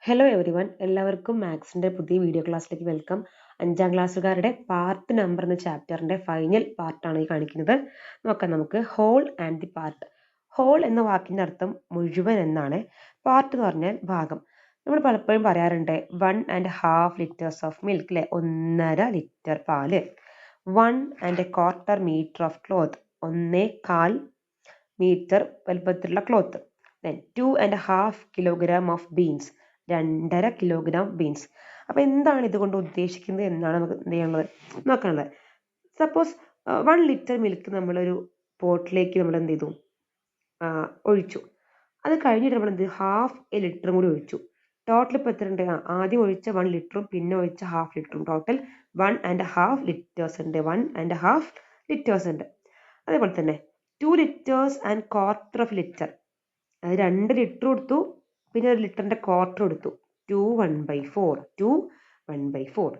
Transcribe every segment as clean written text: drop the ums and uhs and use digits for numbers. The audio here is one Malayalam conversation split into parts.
ഹലോ എവരി വൺ, എല്ലാവർക്കും മാത്സിൻ്റെ പുതിയ വീഡിയോ ക്ലാസ്സിലേക്ക് വെൽക്കം. 5ാം ക്ലാസ്സുകാരുടെ പാർട്ട് നമ്പർ എന്ന ചാപ്റ്ററിൻ്റെ ഫൈനൽ പാർട്ടാണ് ഈ കാണിക്കുന്നത്. നോക്കാം നമുക്ക്. Whole and the part. Whole എന്ന വാക്കിൻ്റെ അർത്ഥം മുഴുവൻ എന്നാണ്. പാർട്ട് എന്ന് പറഞ്ഞാൽ ഭാഗം. നമ്മൾ പലപ്പോഴും പറയാറുണ്ട് 1.5 liters ഓഫ് മിൽക്ക്, അല്ലെ, 1.5 ലിറ്റർ പാല്. 1.25 മീറ്റർ ഓഫ് ക്ലോത്ത്, 1.25 മീറ്റർ വലുപ്പത്തിലുള്ള cloth. 2.5 kilogram of beans, 2.5 kilogram beans. അപ്പോൾ എന്താണ് ഇതുകൊണ്ട് ഉദ്ദേശിക്കുന്നത് എന്നാണ് നമുക്ക് എന്ത് ചെയ്യാനുള്ളത്, നോക്കാനുള്ളത്. സപ്പോസ് 1 ലിറ്റർ മിൽക്ക് നമ്മളൊരു പോട്ടിലേക്ക് നമ്മൾ എന്ത് ചെയ്തു, ഒഴിച്ചു. അത് കഴിഞ്ഞിട്ട് നമ്മൾ എന്ത് 1/2 ലിറ്ററും കൂടി ഒഴിച്ചു. ടോട്ടൽ ഇപ്പോൾ എത്ര ഉണ്ട്? ആദ്യം ഒഴിച്ച 1 ലിറ്ററും പിന്നെ ഒഴിച്ച 1/2 ലിറ്ററും, ടോട്ടൽ 1.5 ലിറ്റേഴ്സ് ഉണ്ട്. 1.5 ലിറ്റേഴ്സ് ഉണ്ട്. അതേപോലെ തന്നെ 2 litres and quarter of litre, അത് 2 ലിറ്റർ കൊടുത്തു, പിന്നെ 1 ലിറ്ററിന്റെ ക്വാർട്ടർ എടുത്തു. 1/4, 2.25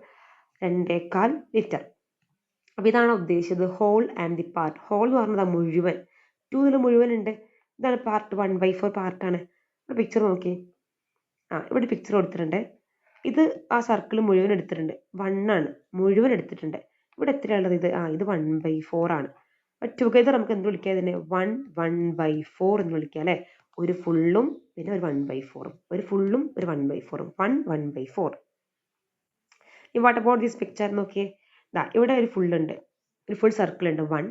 ലിറ്റർ. അപ്പോൾ ഇതാണ് ഉദ്ദേശിച്ചത് whole and the part. Whole എന്ന് പറഞ്ഞത് മുഴുവൻ, 2 മുഴുവൻ ഉണ്ട്. ഇതാണ് പാർട്ട്, 1/4 പാർട്ടാണ്. പിക്ചർ നോക്കി. ഇവിടെ പിക്ചർ കൊടുത്തിട്ടുണ്ട്. ഇത് ആ സർക്കിൾ മുഴുവൻ എടുത്തിട്ടുണ്ട്. 1 ആണ്, മുഴുവൻ എടുത്തിട്ടുണ്ട്. ഇവിടെ എത്രയുള്ളത്? ഇത് 1/4 ആണ്. ടുഗദർ നമുക്ക് എന്ത് വിളിക്കാം? ഇതിനെ 1/4 എന്ന് വിളിക്കാം, അല്ലേ? ഒരു ഫുള്ളും പിന്നെ ഒരു 1/4, ഒരു ഫുള്ളും ഒരു 1/4, 1/4. What about this picture? നോക്കിയേ, ഇവിടെ ഒരു ഫുൾ ഉണ്ട്, ഒരു ഫുൾ സർക്കിൾ ഉണ്ട് 1.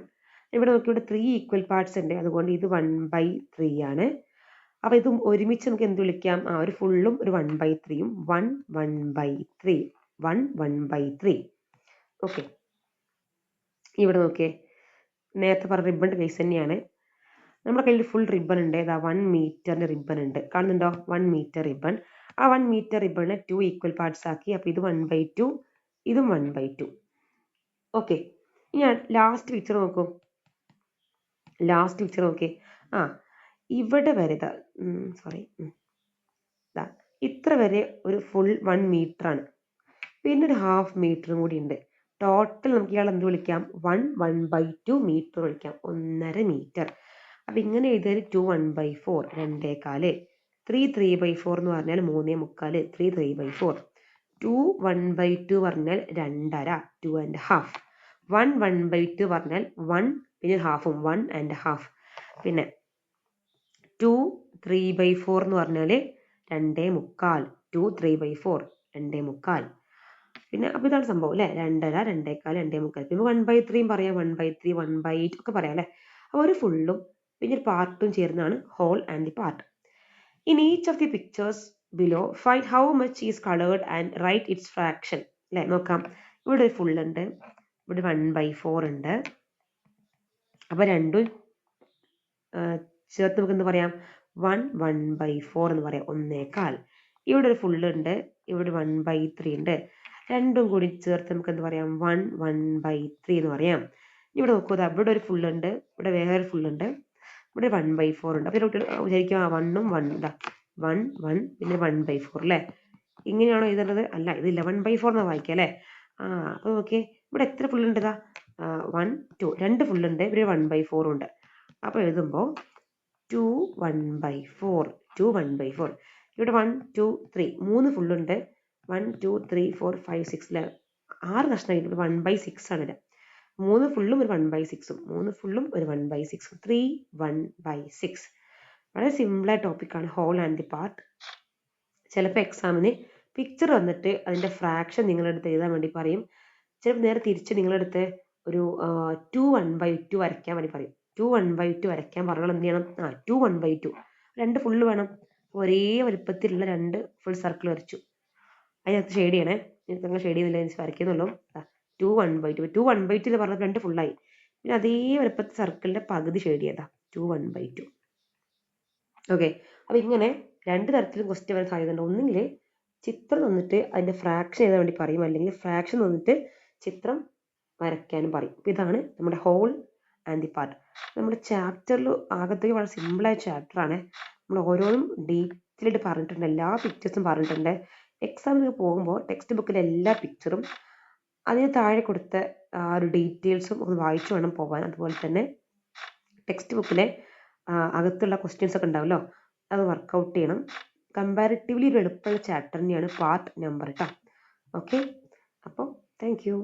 ഇവിടെ നോക്കി, ഇവിടെ 3 ഈക്വൽ പാർട്സ് ഉണ്ട്, അതുകൊണ്ട് ഇത് 1/3 ആണ്. അപ്പോൾ ഇത് ഒരുമിച്ച് നമുക്ക് എന്ത് വിളിക്കാം? ഒരു ഫുള്ളും ഒരു 1/3ഉം, 1/3, 1/3. ഓക്കെ, ഇവിടെ നോക്കിയേ, നേരത്തെ പറഞ്ഞ റിബണിൻ്റെ കേസ് തന്നെയാണ്. നമ്മുടെ കയ്യിൽ ഫുൾ റിബൺ ഉണ്ട്. 1 മീറ്ററിൻ്റെ റിബൺ ഉണ്ട്, കാണുന്നുണ്ടോ? 1 മീറ്റർ റിബൺ. ആ 1 മീറ്റർ റിബണിനെ 2 ഈക്വൽ പാർട്സ് ആക്കി. അപ്പോൾ ഇത് 1/2, ഇതും 1/2. ഓക്കെ, ഇനി ലാസ്റ്റ് പിക്ചർ നോക്കൂ. ഇവിടെ വരെ ഇത്ര വരെ ഒരു ഫുൾ 1 മീറ്റർ ആണ്. പിന്നെ ഒരു 1/2 മീറ്ററും കൂടി ഉണ്ട്. ടോട്ടൽ നമുക്ക് ഇയാൾ എന്ത് വിളിക്കാം? 1/2 മീറ്റർ വിളിക്കാം, 1.5 മീറ്റർ. അപ്പം ഇങ്ങനെ എഴുതിയാൽ 2 1/4, 2.25. 3 3/4 എന്ന് പറഞ്ഞാൽ 3.25, 3 3/4. 2 1/2 പറഞ്ഞാൽ 2.5, 2.5. 1 1/2 പറഞ്ഞാൽ 1 പിന്നെ ഹാഫും, 1.5. പിന്നെ 2 3/4 എന്ന് പറഞ്ഞാൽ 2.25, 2 3/4, 2.25. പിന്നെ അപ്പോൾ ഇതാണ് സംഭവം, അല്ലേ? 2.5, 2.25, 2.25. പിന്നെ 1/3 പറയാം, 1/3, 1/8 ഒക്കെ പറയാം, അല്ലേ? അപ്പോൾ ഒരു ഫുള്ളും പിന്നെ ഒരു പാർട്ടും ചേർന്നാണ് whole and the part. In each of the pictures below find how much is coloured and write its fraction. അല്ലേ, നോക്കാം. ഇവിടെ ഒരു ഫുൾ ഉണ്ട്, ഇവിടെ 1/4 ഉണ്ട്. അപ്പോൾ രണ്ടും ചേർത്ത് നമുക്ക് എന്ത് പറയാം? 1/4 എന്ന് പറയാം, 1.25. ഇവിടെ ഒരു ഫുൾ ഉണ്ട്, ഇവിടെ 1/3 ഉണ്ട്. രണ്ടും കൂടി ചേർത്ത് നമുക്ക് എന്ത് പറയാം? 1/3 എന്ന് പറയാം. ഇവിടെ നോക്കൂ, ഇവിടെ ഒരു ഫുൾ ഉണ്ട്, ഇവിടെ വേറെ ഫുൾ ഉണ്ട്, ഇവിടെ 1/4 ഉണ്ട്. അപ്പോൾ വിചാരിക്കും 1 1 പിന്നെ 1/4, അല്ലേ? ഇങ്ങനെയാണോ എഴുതേണ്ടത്? അല്ല, ഇത് 11/4 എന്നാണ് വായിക്കുക, അല്ലേ? അപ്പോൾ നോക്കിയേ, ഇവിടെ എത്ര ഫുൾ ഉണ്ട്? 1 2, 2 ഫുൾ ഉണ്ട്, ഇവിടെ 1/4 ഉണ്ട്. അപ്പോൾ എഴുതുമ്പോൾ 2 1/4, 2 1/4. ഇവിടെ 1 2 3, 3 ഫുൾ ഉണ്ട്, 1 2 3 4 5 6 11, 6 കഷ്ണമായിട്ട് ഇവിടെ 1/6 ആണ്. 3 ഫുള്ളും ഒരു 1/6ഉം, 3 ഫുള്ളും ഒരു 1/6, 3 1/6. വളരെ സിമ്പിളായ ടോപ്പിക്കാണ് ഹോൾ ആൻഡ് ദി പാർട്ട്. ചിലപ്പോൾ എക്സാമിന് പിക്ചർ വന്നിട്ട് അതിൻ്റെ ഫ്രാക്ഷൻ നിങ്ങളെടുത്ത് എഴുതാൻ വേണ്ടി പറയും. ചിലപ്പോൾ നേരെ തിരിച്ച് നിങ്ങളെടുത്ത് ഒരു 2 1/2 വരയ്ക്കാൻ വേണ്ടി പറയും. 2 1/2 വരയ്ക്കാൻ പറഞ്ഞാൽ എന്ത് ചെയ്യണം? 2 1/2, 2 ഫുള്ള് വേണം. ഒരേ വലുപ്പത്തിലുള്ള 2 ഫുൾ സർക്കിൾ വരച്ചു. അതിനകത്ത് ഷെയ്ഡ് ചെയ്യണേ, നിങ്ങൾ ഷെയ്ഡ് ചെയ്യുന്നില്ല, എനിക്ക് വരയ്ക്കുന്നുള്ളൂ. 2 1/2, 2 1/2 പറഞ്ഞാൽ 2 ഫുള്ളായി. പിന്നെ അതേ വലുപ്പത്തിൽ സർക്കിളിൻ്റെ പകുതി ഷെയ്ഡ് ചെയ്താ 2 1/2. ഓക്കെ, അപ്പോൾ ഇങ്ങനെ 2 തരത്തിലും ക്വസ്റ്റ്യൻ വരാൻ സാധ്യതയുണ്ട്. ഒന്നെങ്കിൽ ചിത്രം തന്നിട്ട് അതിൻ്റെ ഫ്രാക്ഷൻ എഴുതാൻ വേണ്ടി പറയും, അല്ലെങ്കിൽ ഫ്രാക്ഷൻ തന്നിട്ട് ചിത്രം വരയ്ക്കാനും പറയും. അപ്പോൾ ഇതാണ് നമ്മുടെ ഹോൾ ആൻഡ് ദി പാർട്ട്. നമ്മുടെ ചാപ്റ്ററിൽ ആകത്തേക്ക് വളരെ സിമ്പിളായ ചാപ്റ്ററാണ്. നമ്മൾ ഓരോന്നും ഡീറ്റെയിലായിട്ട് പറഞ്ഞിട്ടുണ്ട്, എല്ലാ പിക്ചേഴ്സും പറഞ്ഞിട്ടുണ്ട്. എക്സാമിന് പോകുമ്പോൾ ടെക്സ്റ്റ് ബുക്കിലെ എല്ലാ പിക്ചറും അതിന് താഴെ കൊടുത്ത ഒരു ഡീറ്റെയിൽസും ഒന്ന് വായിച്ചു വേണം പോകാൻ. അതുപോലെ തന്നെ ടെക്സ്റ്റ് ബുക്കിലെ അകത്തുള്ള ക്വസ്റ്റ്യൻസ് ഒക്കെ ഉണ്ടാവുമല്ലോ, അത് വർക്കൗട്ട് ചെയ്യണം. കമ്പാരിറ്റീവ്ലി ഒരു എളുപ്പമുള്ള ചാപ്റ്റർ തന്നെയാണ് പാർട്ട് നമ്പർ കേട്ടോ. ഓക്കെ, അപ്പോൾ താങ്ക് യു.